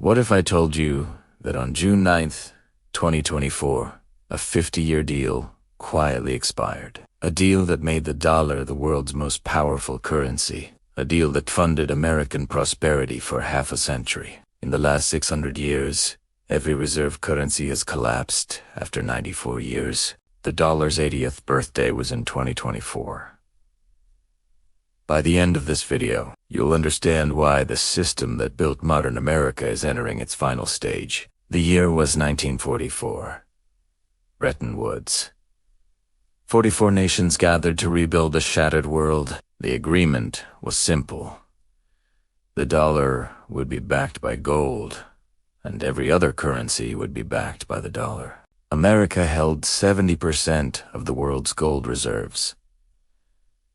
What if I told you that on June 9th, 2024, a 50-year deal quietly expired? A deal that made the dollar the world's most powerful currency. A deal that funded American prosperity for half a century. In the last 600 years, every reserve currency has collapsed after 94 years. The dollar's 80th birthday was in 2024. By the end of this video, you'll understand why the system that built modern America is entering its final stage. The year was 1944. Bretton Woods. 44 nations gathered to rebuild a shattered world. The agreement was simple. The dollar would be backed by gold, and every other currency would be backed by the dollar. America held 70% of the world's gold reserves.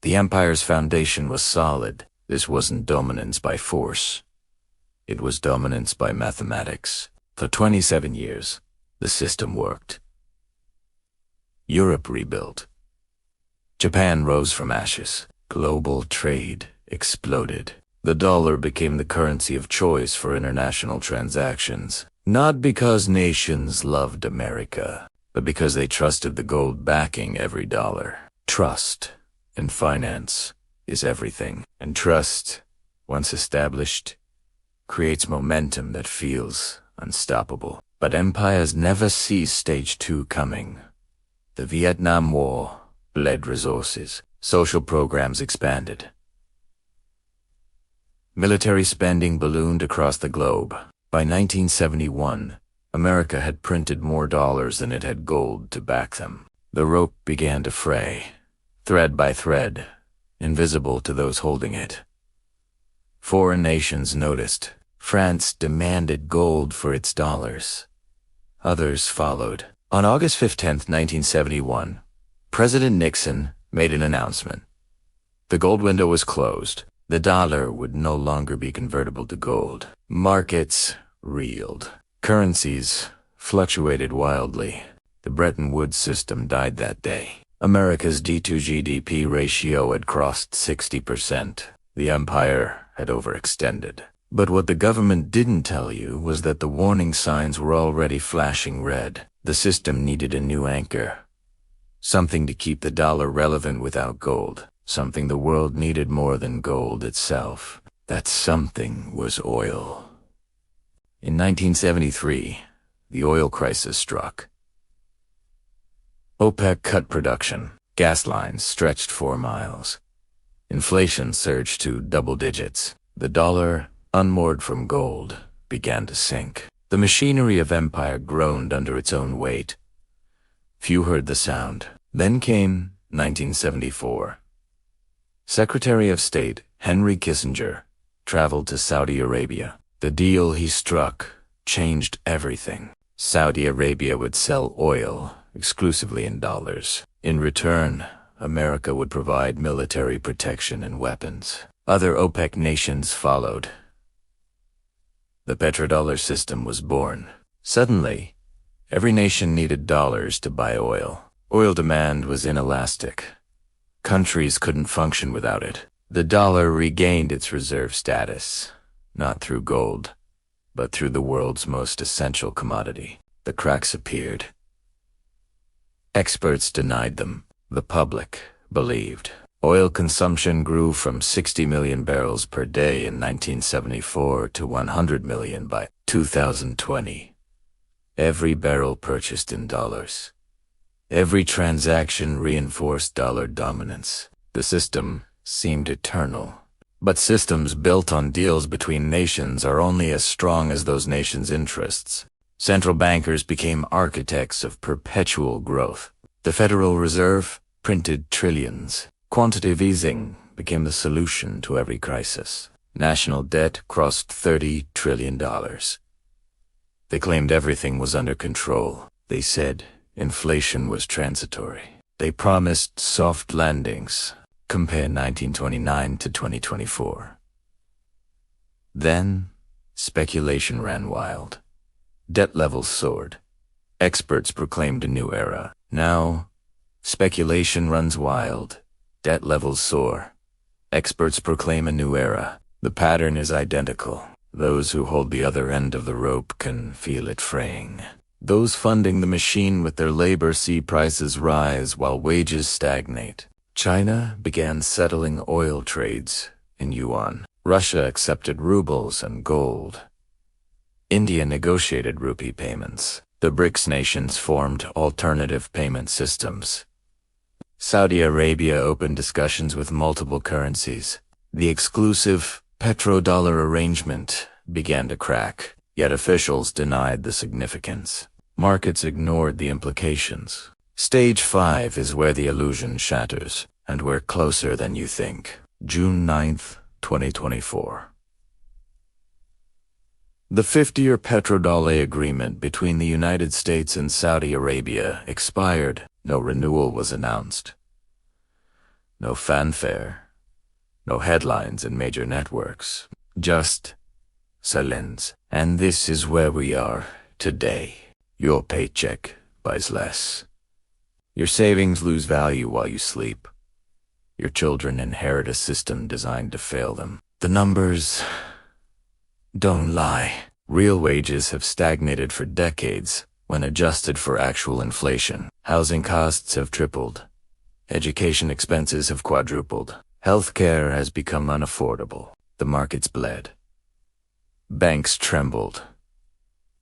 The empire's foundation was solid. This wasn't dominance by force. It was dominance by mathematics. For 27 years, the system worked. Europe rebuilt. Japan rose from ashes. Global trade exploded. The dollar became the currency of choice for international transactions, not because nations loved America, but because they trusted the gold backing every dollar. Trust in finance is everything, and trust, once established, creates momentum that feels unstoppable. But empires never see stage 2 coming. The Vietnam War bled resources. Social programs expanded. Military spending ballooned across the globe. By 1971, America had printed more dollars than it had gold to back them. The rope began to fray, thread by thread, invisible to those holding it. Foreign nations noticed. France demanded gold for its dollars. Others followed. On August 15, 1971, President Nixon made an announcement. The gold window was closed. The dollar would no longer be convertible to gold. Markets reeled. Currencies fluctuated wildly. The Bretton Woods system died that day. America's D2 GDP ratio had crossed 60%. The empire had overextended. But what the government didn't tell you was that the warning signs were already flashing red. The system needed a new anchor. Something to keep the dollar relevant without gold. Something the world needed more than gold itself. That something was oil. In 1973, the oil crisis struck. OPEC cut production. Gas lines stretched 4 miles. Inflation surged to double digits. The dollar, unmoored from gold, began to sink. The machinery of empire groaned under its own weight. Few heard the sound. Then came 1974. Secretary of State Henry Kissinger traveled to Saudi Arabia. The deal he struck changed everything. Saudi Arabia would sell oil exclusively in dollars. In return, America would provide military protection and weapons. Other OPEC nations followed. The petrodollar system was born. Suddenly, every nation needed dollars to buy oil. Oil demand was inelastic. Countries couldn't function without it. The dollar regained its reserve status, not through gold, but through the world's most essential commodity. The cracks appeared. Experts denied them. The public believed. Oil consumption grew from 60 million barrels per day in 1974 to 100 million by 2020. Every barrel purchased in dollars. Every transaction reinforced dollar dominance. The system seemed eternal. But systems built on deals between nations are only as strong as those nations' interests. Central bankers became architects of perpetual growth. The Federal Reserve printed trillions. Quantitative easing became the solution to every crisis. National debt crossed $30 trillion. They claimed everything was under control. They said inflation was transitory. They promised soft landings. Compare 1929 to 2024. Then, speculation ran wild. Debt levels soared. Experts proclaimed a new era. Now, speculation runs wild. Debt levels soar. Experts proclaim a new era. The pattern is identical. Those who hold the other end of the rope can feel it fraying. Those funding the machine with their labor see prices rise while wages stagnate. China began settling oil trades in yuan. Russia accepted rubles and gold. India negotiated rupee payments. The BRICS nations formed alternative payment systems. Saudi Arabia opened discussions with multiple currencies. The exclusive Petrodollar arrangement began to crack, yet officials denied the significance. Markets ignored the implications. Stage 5 is where the illusion shatters, and we're closer than you think. June 9th, 2024. The 50-year Petrodollar agreement between the United States and Saudi Arabia expired. No renewal was announced. No fanfare. No headlines in major networks. Just silence. And this is where we are today. Your paycheck buys less. Your savings lose value while you sleep. Your children inherit a system designed to fail them. The numbers don't lie. Real wages have stagnated for decades when adjusted for actual inflation. Housing costs have tripled. Education expenses have quadrupled. Healthcare has become unaffordable. The markets bled. Banks trembled.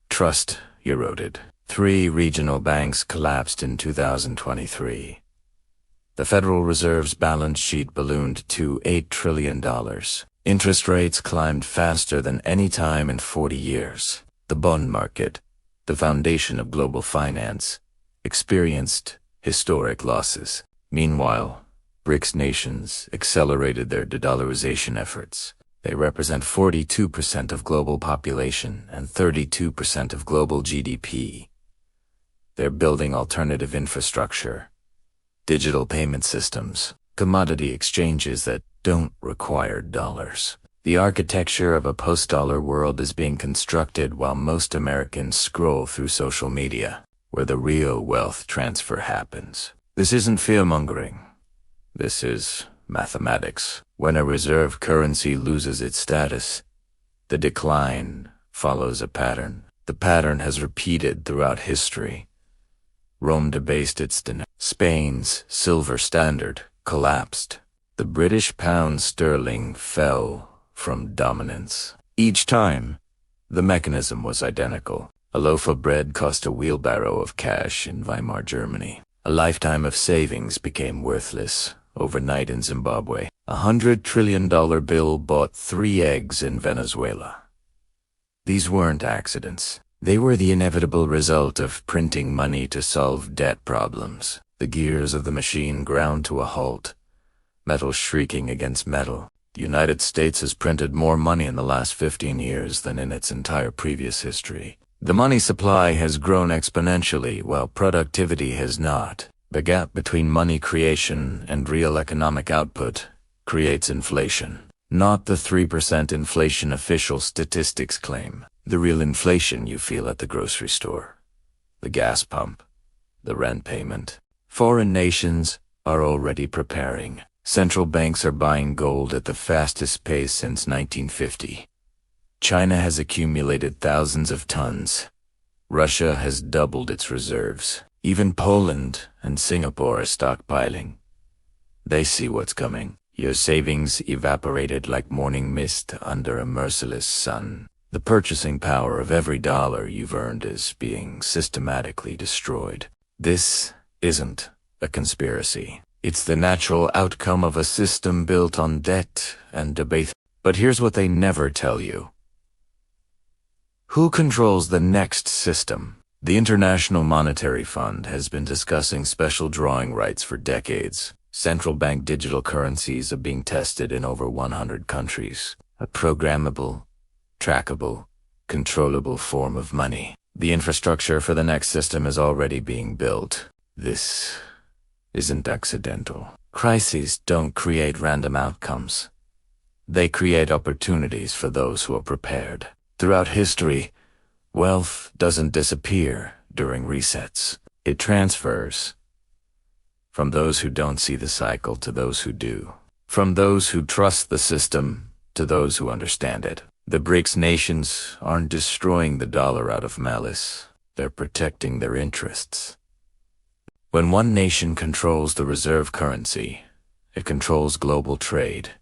Trust eroded. 3 regional banks collapsed in 2023. The Federal Reserve's balance sheet ballooned to $8 trillion. Interest rates climbed faster than any time in 40 years. The bond market, the foundation of global finance, experienced historic losses. Meanwhile, BRICS nations accelerated their de-dollarization efforts. They represent 42% of global population and 32% of global GDP. They're building alternative infrastructure, digital payment systems, commodity exchanges that don't require dollars. The architecture of a post-dollar world is being constructed while most Americans scroll through social media, where the real wealth transfer happens. This isn't fear-mongering. This is mathematics. When a reserve currency loses its status, the decline follows a pattern. The pattern has repeated throughout history. Rome debased its denomination. Spain's silver standard collapsed. The British pound sterling fell from dominance. Each time, the mechanism was identical. A loaf of bread cost a wheelbarrow of cash in Weimar Germany. A lifetime of savings became worthless overnight in Zimbabwe. $100 trillion bill bought 3 eggs in Venezuela. These weren't accidents. They were the inevitable result of printing money to solve debt problems. The gears of the machine ground to a halt, metal shrieking against metal. The United States has printed more money in the last 15 years than in its entire previous history. The money supply has grown exponentially while productivity has not. The gap between money creation and real economic output creates inflation. Not the 3% inflation official statistics claim. The real inflation you feel at the grocery store, the gas pump, the rent payment. Foreign nations are already preparing. Central banks are buying gold at the fastest pace since 1950. China has accumulated thousands of tons. Russia has doubled its reserves. Even Poland and Singapore are stockpiling. They see what's coming. Your savings evaporated like morning mist under a merciless sun. The purchasing power of every dollar you've earned is being systematically destroyed. This isn't a conspiracy. It's the natural outcome of a system built on debt and debate. But here's what they never tell you. Who controls the next system? The International Monetary Fund has been discussing special drawing rights for decades. Central bank digital currencies are being tested in over 100 countries. A programmable, trackable, controllable form of money. The infrastructure for the next system is already being built. This isn't accidental. Crises don't create random outcomes. They create opportunities for those who are prepared. Throughout history, wealth doesn't disappear during resets. It transfers from those who don't see the cycle to those who do. From those who trust the system to those who understand it. The BRICS nations aren't destroying the dollar out of malice. They're protecting their interests. When one nation controls the reserve currency, it controls global trade.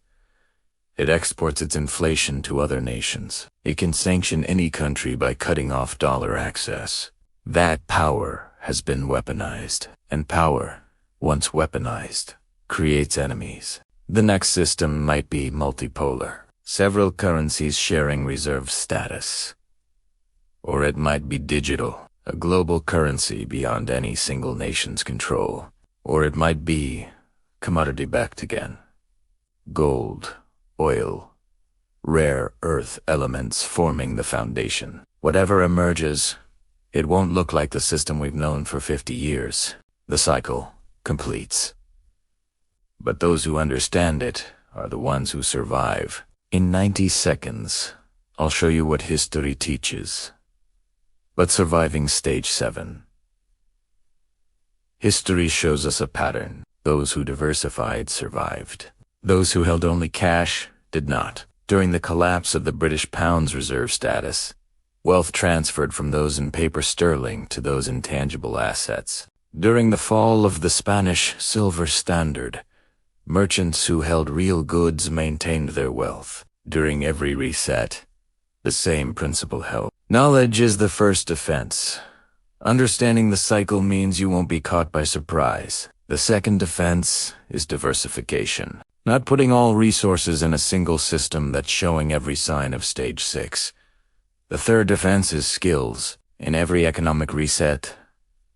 It exports its inflation to other nations. It can sanction any country by cutting off dollar access. That power has been weaponized, and power, once weaponized, creates enemies. The next system might be multipolar, several currencies sharing reserve status. Or it might be digital, a global currency beyond any single nation's control. Or it might be commodity-backed again. Gold, oil, rare earth elements forming the foundation. Whatever emerges, it won't look like the system we've known for 50 years. The cycle completes. But those who understand it are the ones who survive. In 90 seconds, I'll show you what history teaches. But surviving stage 7. History shows us a pattern. Those who diversified survived. Those who held only cash did not. During the collapse of the British pound's reserve status, wealth transferred from those in paper sterling to those in tangible assets. During the fall of the Spanish silver standard, merchants who held real goods maintained their wealth. During every reset, the same principle held. Knowledge is the first defense. Understanding the cycle means you won't be caught by surprise. The second defense is diversification. Not putting all resources in a single system that's showing every sign of stage 6. The third defense is skills. In every economic reset,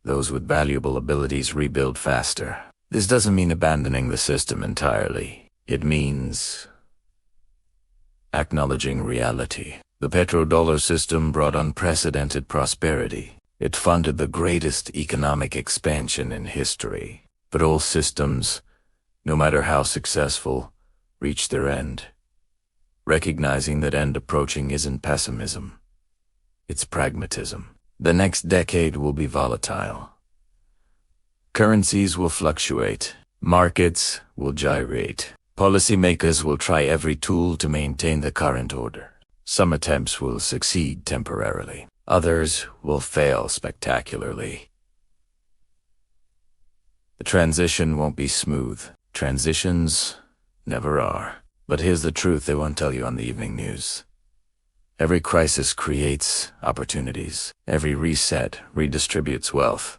those with valuable abilities rebuild faster. This doesn't mean abandoning the system entirely. It means acknowledging reality. The petrodollar system brought unprecedented prosperity. It funded the greatest economic expansion in history. But all systems, no matter how successful, reach their end. Recognizing that end approaching isn't pessimism. It's pragmatism. The next decade will be volatile. Currencies will fluctuate. Markets will gyrate. Policymakers will try every tool to maintain the current order. Some attempts will succeed temporarily. Others will fail spectacularly. The transition won't be smooth. Transitions never are. But here's the truth they won't tell you on the evening news. Every crisis creates opportunities. Every reset redistributes wealth.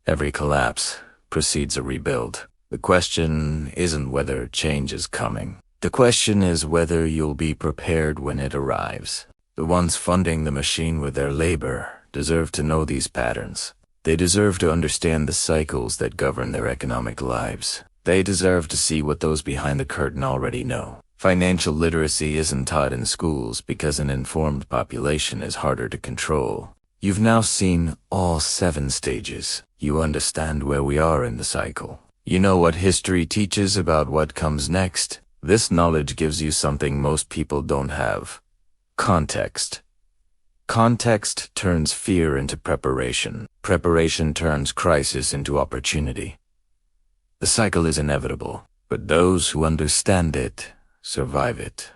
Every collapse precedes a rebuild. The question isn't whether change is coming. The question is whether you'll be prepared when it arrives. The ones funding the machine with their labor deserve to know these patterns. They deserve to understand the cycles that govern their economic lives. They deserve to see what those behind the curtain already know. Financial literacy isn't taught in schools because an informed population is harder to control. You've now seen all 7 stages. You understand where we are in the cycle. You know what history teaches about what comes next. This knowledge gives you something most people don't have. Context. Context turns fear into preparation. Preparation turns crisis into opportunity. The cycle is inevitable, but those who understand it survive it.